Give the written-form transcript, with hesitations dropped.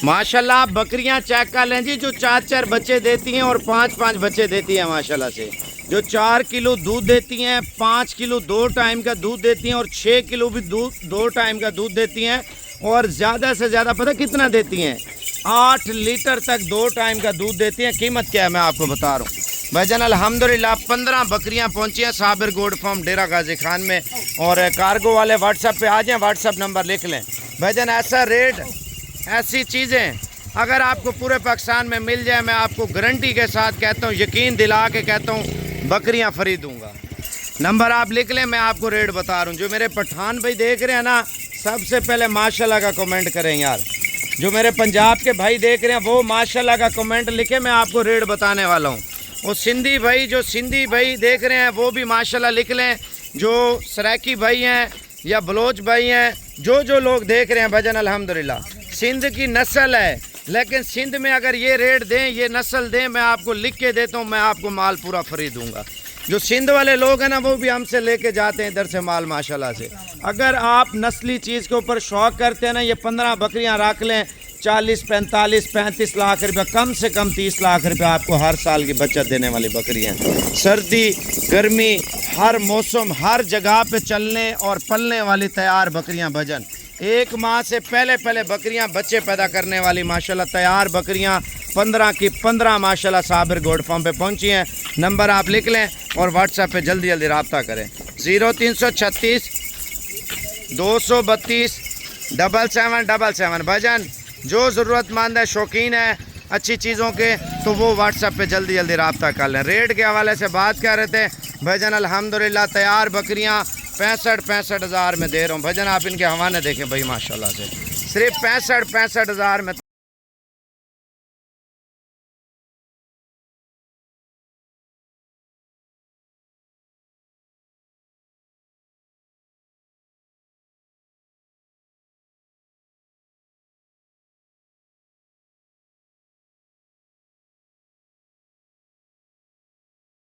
माशाल्लाह बकरियां चेक कर लें जी, जो 4-4 बच्चे देती हैं और 5-5 बच्चे देती हैं माशाल्लाह से, जो 4 किलो दूध देती हैं, 5 किलो 2 टाइम का दूध देती हैं और 6 किलो भी दूध 2 टाइम का दूध देती हैं। और ज़्यादा से ज़्यादा पता कितना देती हैं? 8 लीटर तक 2 टाइम का दूध देती हैं। कीमत क्या है मैं आपको बता रहा हूँ भाईजान, अल्हम्दुलिल्लाह 15 बकरियां पहुंची हैं साबिर गोड फार्म डेरा गाजी खान में। और कार्गो वाले व्हाट्सएप पे आ जाएं, व्हाट्सएप नंबर लिख लें भाईजान। ऐसा रेट, ऐसी चीज़ें अगर आपको पूरे पाकिस्तान में मिल जाए, मैं आपको गारंटी के साथ कहता हूँ, यकीन दिला के कहता हूँ, बकरियाँ फ्री दूँगा। नंबर आप लिख लें, मैं आपको रेट बता रहा हूँ। जो मेरे पठान भाई देख रहे हैं ना, सबसे पहले माशाल्लाह का कमेंट करें यार। जो मेरे पंजाब के भाई देख रहे हैं वो माशाल्लाह का कमेंट लिखे, मैं आपको रेट बताने वाला हूँ। और सिंधी भाई, जो सिंधी भाई देख रहे हैं वो भी माशाल्लाह लिख लें। जो सराकी भाई हैं या बलोच भाई हैं, जो लोग देख रहे हैं भजन, अल्हम्दुलिल्लाह सिंध की नस्ल है, लेकिन सिंध में अगर ये रेट दें, ये नस्ल दें, मैं आपको लिख के देता हूँ, मैं आपको माल पूरा फ्री दूंगा। जो सिंध वाले लोग हैं ना, वो भी हमसे लेके जाते हैं इधर से माल माशाल्लाह से। अगर आप नस्ली चीज़ के ऊपर शौक़ करते हैं ना, ये 15 बकरियां रख लें, 40, 45, 35 लाख रुपये, कम से कम 30 लाख रुपये आपको हर साल की बचत देने वाली बकरियां। सर्दी गर्मी हर मौसम हर जगह पे चलने और पलने वाली तैयार बकरियां भजन। 1 माह से पहले बकरियां बच्चे पैदा करने वाली माशाल्लाह तैयार बकरियां 15 की 15 माशाल्लाह साबिर गोड फार्म पे पहुंची हैं। नंबर आप लिख लें और व्हाट्सएप पे जल्दी जल्दी रब्ता करें। 0336 232 7777 भजन। जो ज़रूरतमंद है, शौकीन है अच्छी चीज़ों के, तो वो व्हाट्सएप पे जल्दी जल्दी रब्ता कर लें। रेट के हवाले से बात कर रहे थे भजन, अल्हम्दुलिल्लाह तैयार बकरियां 65 हज़ार में दे रहा हूँ भजन। आप इनके हवाले देखें भाई माशाल्लाह से, सिर्फ 65 हज़ार में